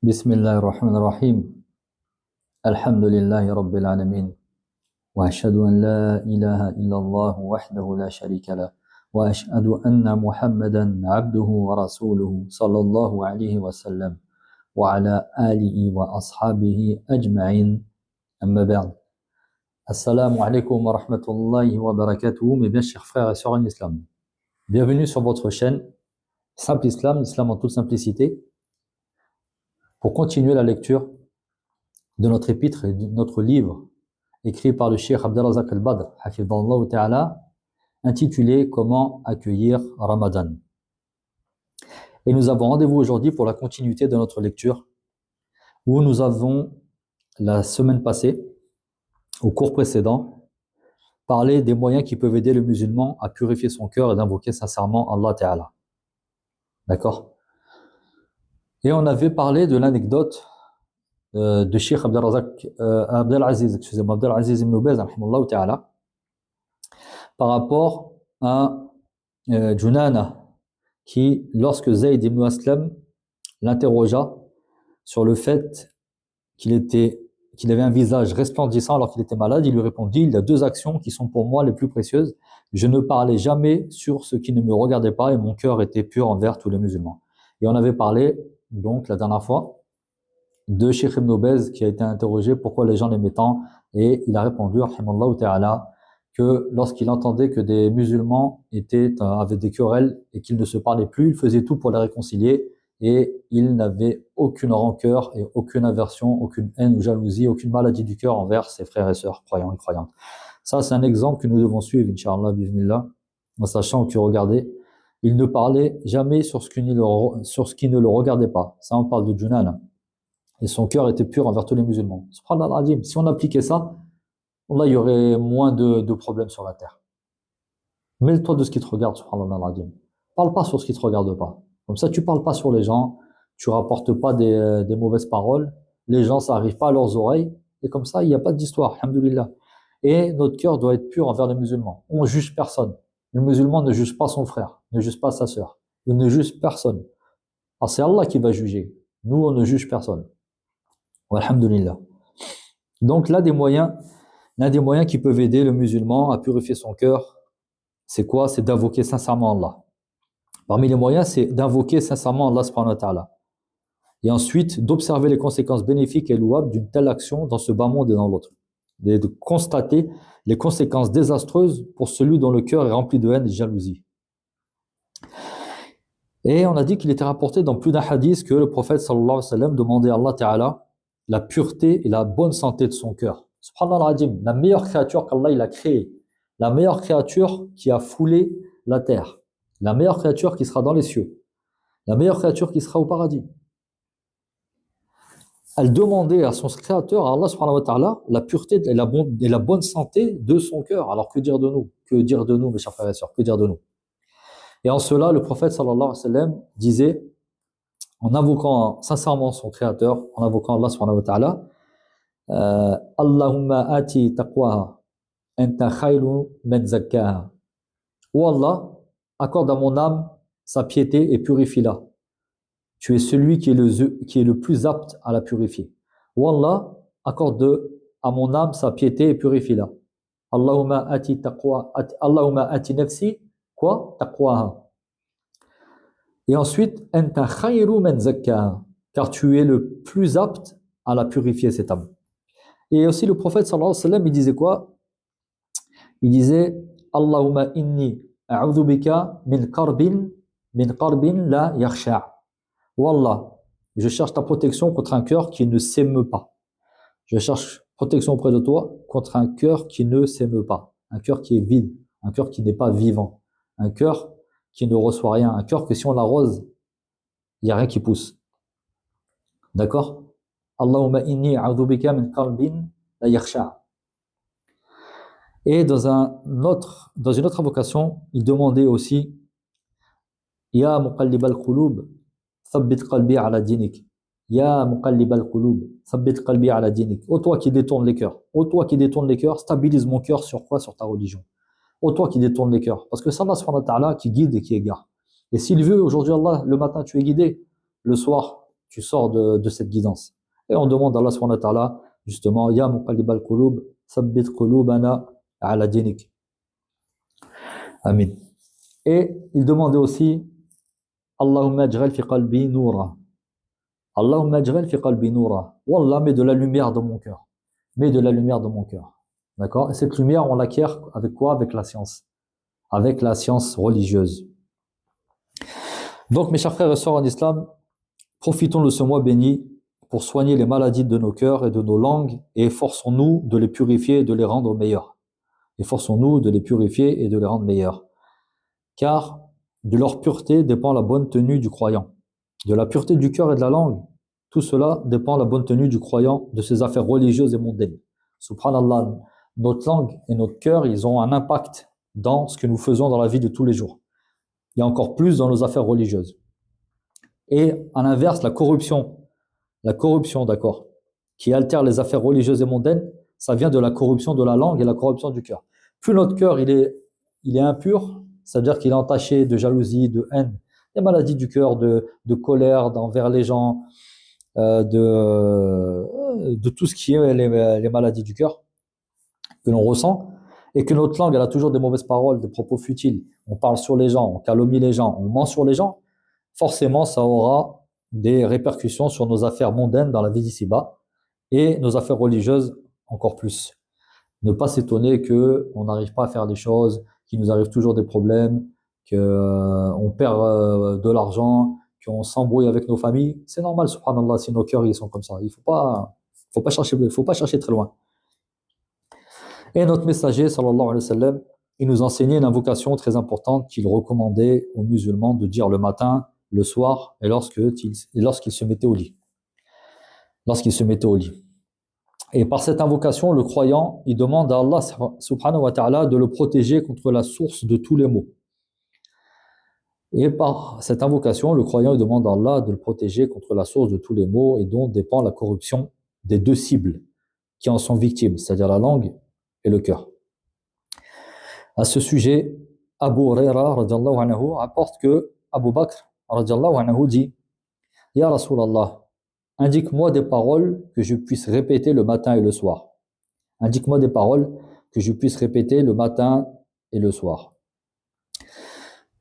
بسم الله الرحمن الرحيم. الحمد لله رب العالمين، وأشهد أن لا إله إلا الله وحده لا شريك له، وأشهد أن محمدا عبده ورسوله صلى الله عليه وسلم وعلى آله وأصحابه أجمعين. أما بعد. Assalamu alaikum wa rahmatullahi wa barakatuh, mes bien chers frères et sœurs en islam. Bienvenue sur votre chaîne Simple Islam, l'islam en toute simplicité, pour continuer la lecture de notre épître et de notre livre écrit par le cheikh Abdelrazak al-Badr, hafidhallahu ta'ala, intitulé Comment accueillir Ramadan. Et nous avons rendez-vous aujourd'hui pour la continuité de notre lecture, où nous avons, la semaine passée, au cours précédent, parlé des moyens qui peuvent aider le musulman à purifier son cœur et d'invoquer sincèrement Allah ta'ala. D'accord? Et on avait parlé de l'anecdote de Cheikh Abdelaziz ibn Baz, rahimahullah ta'ala, par rapport à Junana, qui, lorsque Zayd ibn Aslam l'interrogea sur le fait qu'il avait un visage resplendissant alors qu'il était malade, il lui répondit: il y a deux actions qui sont pour moi les plus précieuses. Je ne parlais jamais sur ce qui ne me regardait pas et mon cœur était pur envers tous les musulmans. Et on avait parlé, donc, la dernière fois, de Cheikh Ibn Baz qui a été interrogé pourquoi les gens l'aimaient tant, et il a répondu, rahimallahu ta'ala, que lorsqu'il entendait que des musulmans avaient des querelles et qu'ils ne se parlaient plus, il faisait tout pour les réconcilier, et il n'avait aucune rancœur et aucune aversion, aucune haine ou jalousie, aucune maladie du cœur envers ses frères et sœurs croyants et croyantes. Ça, c'est un exemple que nous devons suivre, Inch'Allah, bismillah, en sachant que, regardez, il ne parlait jamais sur ce qui ne le regardait pas. Ça, on parle de Junana. Et son cœur était pur envers tous les musulmans. Subhanallah, si on appliquait ça, là, il y aurait moins de problèmes sur la terre. Mêle-toi de ce qui te regarde, subhanallah. Parle pas sur ce qui te regarde pas. Comme ça, tu parles pas sur les gens, tu rapportes pas des mauvaises paroles, les gens, ça arrive pas à leurs oreilles, et comme ça, il n'y a pas d'histoire, alhamdoulilah. Et notre cœur doit être pur envers les musulmans. On juge personne. Le musulman ne juge pas son frère, ne juge pas sa sœur. Il ne juge personne. Alors c'est Allah qui va juger. Nous, on ne juge personne. Alhamdulillah. Donc l'un des moyens qui peuvent aider le musulman à purifier son cœur, c'est quoi? C'est d'invoquer sincèrement Allah. Parmi les moyens, c'est d'invoquer sincèrement Allah subhanahu wa ta'ala. Et ensuite, d'observer les conséquences bénéfiques et louables d'une telle action dans ce bas monde et dans l'autre. Et de constater les conséquences désastreuses pour celui dont le cœur est rempli de haine et de jalousie. Et on a dit qu'il était rapporté dans plus d'un hadith que le prophète sallallahu alayhi wa sallam demandait à Allah ta'ala la pureté et la bonne santé de son cœur. Subhanallah, la meilleure créature qu'Allah il a créée, la meilleure créature qui a foulé la terre, la meilleure créature qui sera dans les cieux, la meilleure créature qui sera au paradis. Elle demandait à son créateur, à Allah subhanahu wa ta'ala, la pureté et la bonne santé de son cœur. Alors que dire de nous? Que dire de nous, mes chers frères et sœurs? Que dire de nous? Et en cela, le prophète sallallahu alayhi wa sallam disait, en invoquant sincèrement son créateur, en invoquant Allah subhanahu wa ta'ala, Allahumma ati taqwaha, anta khayru man zakkaha. Ô Allah, accorde à mon âme sa piété et purifie-la. Tu es celui qui est le plus apte à la purifier. Ô Allah, accorde à mon âme sa piété et purifie-la. Allahumma ati nafsi, quoi? Taqwaha. Et ensuite, anta khayru man zakkaha, car tu es le plus apte à la purifier, cette âme. Et aussi le prophète sallallahu alayhi wa sallam, il disait quoi? Il disait Allahumma inni a'udhu bika min qarbin la yakhsha'. Wallah, je cherche ta protection contre un cœur qui ne s'émeut pas. Je cherche protection auprès de toi contre un cœur qui ne s'émeut pas, un cœur qui est vide, un cœur qui n'est pas vivant, un cœur qui ne reçoit rien, un cœur que si on l'arrose, il n'y a rien qui pousse. D'accord? Allahumma inni a'udhu bika min qalbin la yakhsha'. Et dans une autre invocation, il demandait aussi Ya muqallib al-qulub, thabbit qalbi ala dinik. Ya muqallib al-qulub, thabbit qalbi ala dinik. Ô toi qui détournes les cœurs, stabilise mon cœur sur quoi? Sur ta religion. Ô toi qui détournes les cœurs. Parce que c'est Allah subhanahu wa ta'ala qui guide et qui égare. Et s'il veut, aujourd'hui Allah, le matin tu es guidé, le soir tu sors de cette guidance. Et on demande à Allah subhanahu wa ta'ala, justement, Ya muqallib al-qulub, thabbit qulubana ala dinik. Amin. Et il demandait aussi, Allahumma aj'al fi qalbi noura. Allahumma aj'al fi qalbi noura. Wallah, mets de la lumière dans mon cœur. Mets de la lumière dans mon cœur. D'accord? Et cette lumière, on l'acquiert avec quoi? Avec la science. Avec la science religieuse. Donc, mes chers frères et sœurs en islam, profitons de ce mois béni pour soigner les maladies de nos cœurs et de nos langues et efforçons-nous de les purifier et de les rendre meilleurs. Efforçons-nous de les purifier et de les rendre meilleurs. Car de leur pureté dépend la bonne tenue du croyant. De la pureté du cœur et de la langue, tout cela dépend la bonne tenue du croyant de ses affaires religieuses et mondaines. Subhanallah, notre langue et notre cœur, ils ont un impact dans ce que nous faisons dans la vie de tous les jours. Et encore plus dans nos affaires religieuses. Et à l'inverse, la corruption, d'accord, qui altère les affaires religieuses et mondaines, ça vient de la corruption de la langue et la corruption du cœur. Plus notre cœur il est impur, c'est-à-dire qu'il est entaché de jalousie, de haine, des maladies du cœur, de colère envers les gens, de tout ce qui est les maladies du cœur que l'on ressent, et que notre langue elle a toujours des mauvaises paroles, des propos futiles, on parle sur les gens, on calomnie les gens, on ment sur les gens, forcément ça aura des répercussions sur nos affaires mondaines dans la vie d'ici-bas et nos affaires religieuses encore plus. Ne pas s'étonner qu'on n'arrive pas à faire des choses, qu'il nous arrive toujours des problèmes, qu'on perd de l'argent, qu'on s'embrouille avec nos familles. C'est normal, subhanallah, si nos cœurs ils sont comme ça. Il faut pas chercher très loin. Et notre messager, sallallahu alayhi wa sallam, il nous enseignait une invocation très importante qu'il recommandait aux musulmans de dire le matin, le soir et lorsqu'il se mettait au lit. Lorsqu'il se mettait au lit. Et par cette invocation, le croyant, il demande à Allah subhanahu wa ta'ala de le protéger contre la source de tous les maux. Et par cette invocation, le croyant, il demande à Allah de le protéger contre la source de tous les maux et dont dépend la corruption des deux cibles qui en sont victimes, c'est-à-dire la langue et le cœur. À ce sujet, Abu Huraira radiyallahu anhu rapporte que Abu Bakr radiyallahu anhu dit Ya Rasulallah, indique-moi des paroles que je puisse répéter le matin et le soir. Indique-moi des paroles que je puisse répéter le matin et le soir.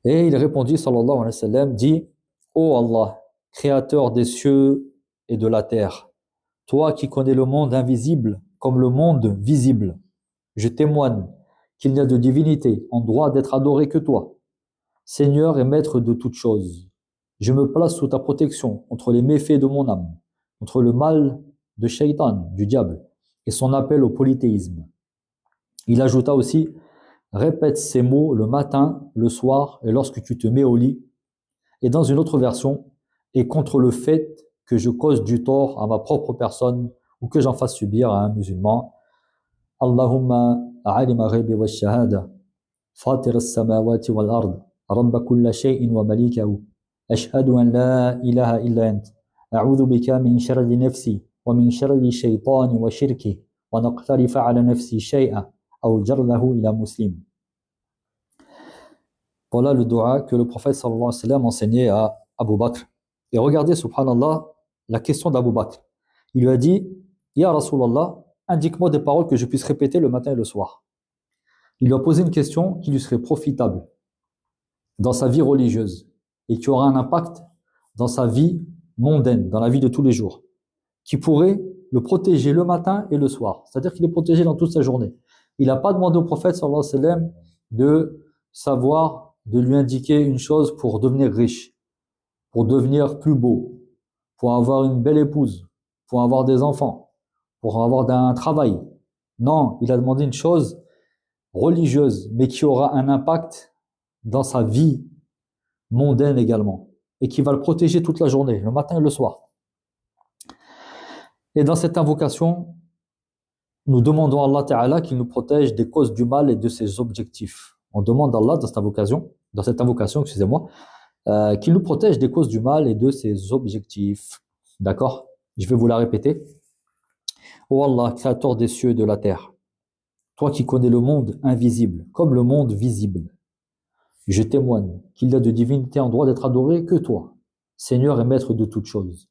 Et il répondit, sallallahu alayhi wa sallam, dit Ô Allah, créateur des cieux et de la terre, toi qui connais le monde invisible comme le monde visible, je témoigne qu'il n'y a de divinité en droit d'être adoré que toi, Seigneur et Maître de toutes choses. Je me place sous ta protection contre les méfaits de mon âme, contre le mal de Shaitan, du diable, et son appel au polythéisme. Il ajouta aussi, répète ces mots le matin, le soir et lorsque tu te mets au lit. Et dans une autre version, et contre le fait que je cause du tort à ma propre personne ou que j'en fasse subir à un musulman. Allahumma a'alima ghaybi wa shahada, fatir as-samawati wal ard, rabba kulla shay'in wa malikahu, ashhadu an la ilaha illa ant, a'udhu bika min sharri nafsi wa min sharri shaytani wa shirki, wa naqtarifa ala nafsi shay'a, aw jarlahu ila muslim. Voilà le dua que le prophète sallallahu alayhi wa sallam enseignait à Abu Bakr. Et regardez, subhanallah, la question d'Abu Bakr. Il lui a dit, Ya Rasulallah, indique-moi des paroles que je puisse répéter le matin et le soir. Il lui a posé une question qui lui serait profitable dans sa vie religieuse et qui aura un impact dans sa vie mondaine, dans la vie de tous les jours, qui pourrait le protéger le matin et le soir. C'est-à-dire qu'il est protégé dans toute sa journée. Il n'a pas demandé au prophète sallallahu alayhi wa sallam de savoir, de lui indiquer une chose pour devenir riche, pour devenir plus beau, pour avoir une belle épouse, pour avoir des enfants, pour avoir un travail. Non, il a demandé une chose religieuse, mais qui aura un impact dans sa vie mondaine également, et qui va le protéger toute la journée, le matin et le soir. Et dans cette invocation, nous demandons à Allah Ta'ala qu'il nous protège des causes du mal et de ses objectifs. On demande à Allah dans cette invocation, qu'il nous protège des causes du mal et de ses objectifs. D'accord? Je vais vous la répéter. Ô Allah, créateur des cieux et de la terre, toi qui connais le monde invisible comme le monde visible, je témoigne qu'il n'y a de divinité en droit d'être adoré que toi, Seigneur et Maître de toutes choses.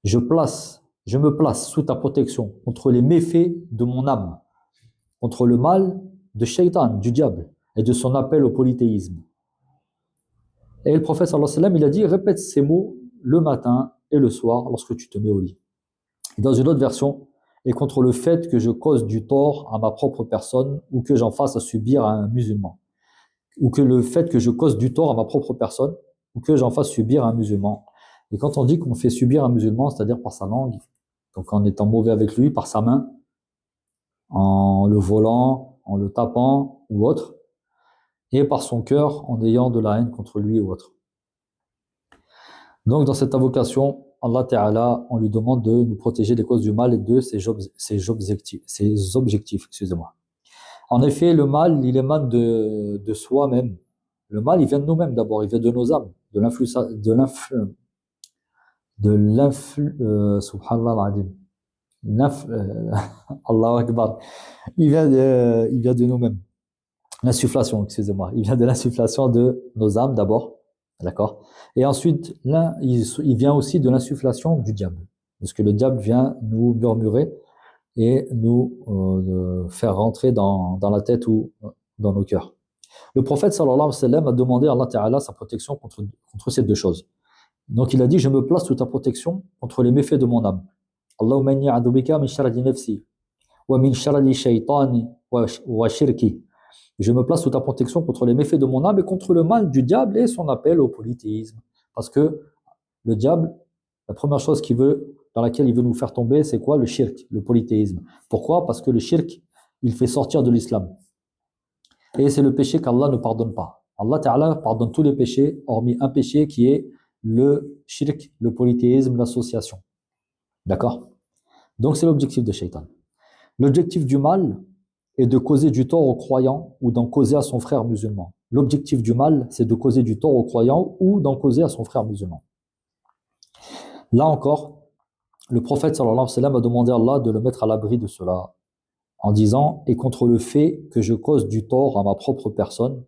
je me place sous ta protection contre les méfaits de mon âme, contre le mal de Shaitan, du diable, et de son appel au polythéisme. Et le prophète sallallahu alayhi wa sallam, il a dit, répète ces mots le matin et le soir lorsque tu te mets au lit. Et dans une autre version, et contre le fait que je cause du tort à ma propre personne ou que j'en fasse à subir à un musulman. Ou que le fait que je cause du tort à ma propre personne ou que j'en fasse subir à un musulman. Et quand on dit qu'on fait subir un musulman, c'est-à-dire par sa langue, donc en étant mauvais avec lui, par sa main, en le volant, en le tapant ou autre, et par son cœur en ayant de la haine contre lui ou autre. Donc dans cette invocation, Allah Ta'ala, on lui demande de nous protéger des causes du mal et de ses objectifs, excusez-moi. En effet, le mal, il émane de soi-même. Le mal, il vient de nous-mêmes d'abord, il vient de nos âmes, subhanallah al-azim. Allahu Akbar. Il vient de nous-mêmes. L'insufflation, excusez-moi. Il vient de l'insufflation de nos âmes d'abord. D'accord? Et ensuite, là, il vient aussi de l'insufflation du diable. Parce que le diable vient nous murmurer et nous faire rentrer dans la tête ou dans nos cœurs. Le prophète sallallahu alayhi wa sallam a demandé à Allah Ta'ala sa protection contre ces deux choses. Donc il a dit, je me place sous ta protection contre les méfaits de mon âme. Allahumma inni a'udhu bika min sharri nafsi wa min sharri shaytani wa shirki. Je me place sous ta protection contre les méfaits de mon âme et contre le mal du diable et son appel au polythéisme. Parce que le diable, la première chose dans laquelle il veut nous faire tomber, c'est quoi? Le shirk, le polythéisme. Pourquoi? Parce que le shirk, il fait sortir de l'islam. Et c'est le péché qu'Allah ne pardonne pas. Allah Ta'ala pardonne tous les péchés, hormis un péché qui est le shirk, le polythéisme, l'association. D'accord? Donc c'est l'objectif de Shaitan. L'objectif du mal est de causer du tort aux croyants ou d'en causer à son frère musulman. L'objectif du mal, c'est de causer du tort aux croyants ou d'en causer à son frère musulman. Là encore, le prophète sallallahu alayhi wa sallam a demandé à Allah de le mettre à l'abri de cela, en disant, et contre le fait que je cause du tort à ma propre personne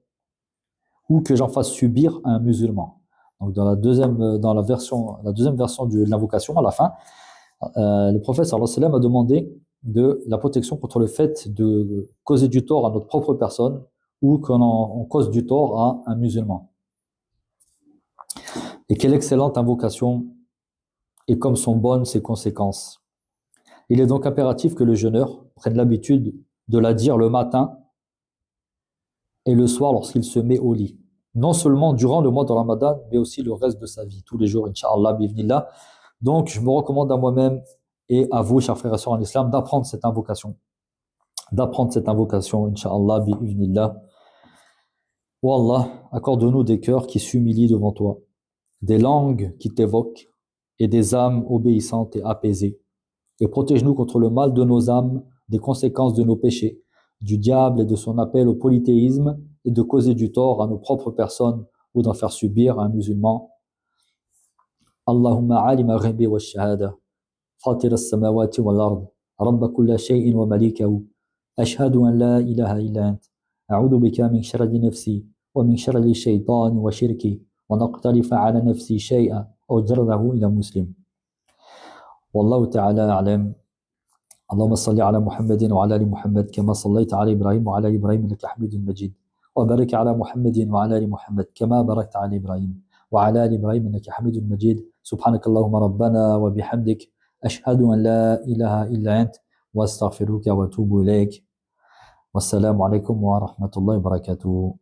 ou que j'en fasse subir à un musulman. Donc dans la deuxième version de l'invocation, à la fin, le prophète sallallahu alayhi wa sallam a demandé de la protection contre le fait de causer du tort à notre propre personne ou qu'on cause du tort à un musulman. Et quelle excellente invocation et comme sont bonnes ses conséquences. Il est donc impératif que le jeûneur prenne l'habitude de la dire le matin et le soir lorsqu'il se met au lit. Non seulement durant le mois de Ramadan, mais aussi le reste de sa vie, tous les jours, Inch'Allah, bi'idhnillah. Donc, je me recommande à moi-même et à vous, chers frères et sœurs en islam, d'apprendre cette invocation, Inch'Allah, bi'idhnillah. Oh Allah, accorde-nous des cœurs qui s'humilient devant toi, des langues qui t'évoquent et des âmes obéissantes et apaisées. Et protège-nous contre le mal de nos âmes, des conséquences de nos péchés, du diable et de son appel au polythéisme et de causer du tort à nos propres personnes ou d'en faire subir à un musulman. Allahumma alim al-ghaybi wa shahada, fatir as-samawati wal ard, rabb kulla shay'in wa malikahu, ashhadu an la ilaha illa ant, a'udhu bika min sharri nafsi wa min sharri shaytani wa shirki, wa naqtarifa ala nafsi shay'a aw jarrahu ila muslim. والله تعالى أعلم. اللهم صل على محمد وعلى آل محمد كما صليت على إبراهيم وعلى آل إبراهيم إنك حميد مجيد وبارك على محمد وعلى آل محمد كما باركت على إبراهيم وعلى آل إبراهيم إنك حميد مجيد سبحانك اللهم ربنا وبحمدك أشهد أن لا إله إلا أنت وأستغفرك وأتوب إليك والسلام عليكم ورحمة الله وبركاته.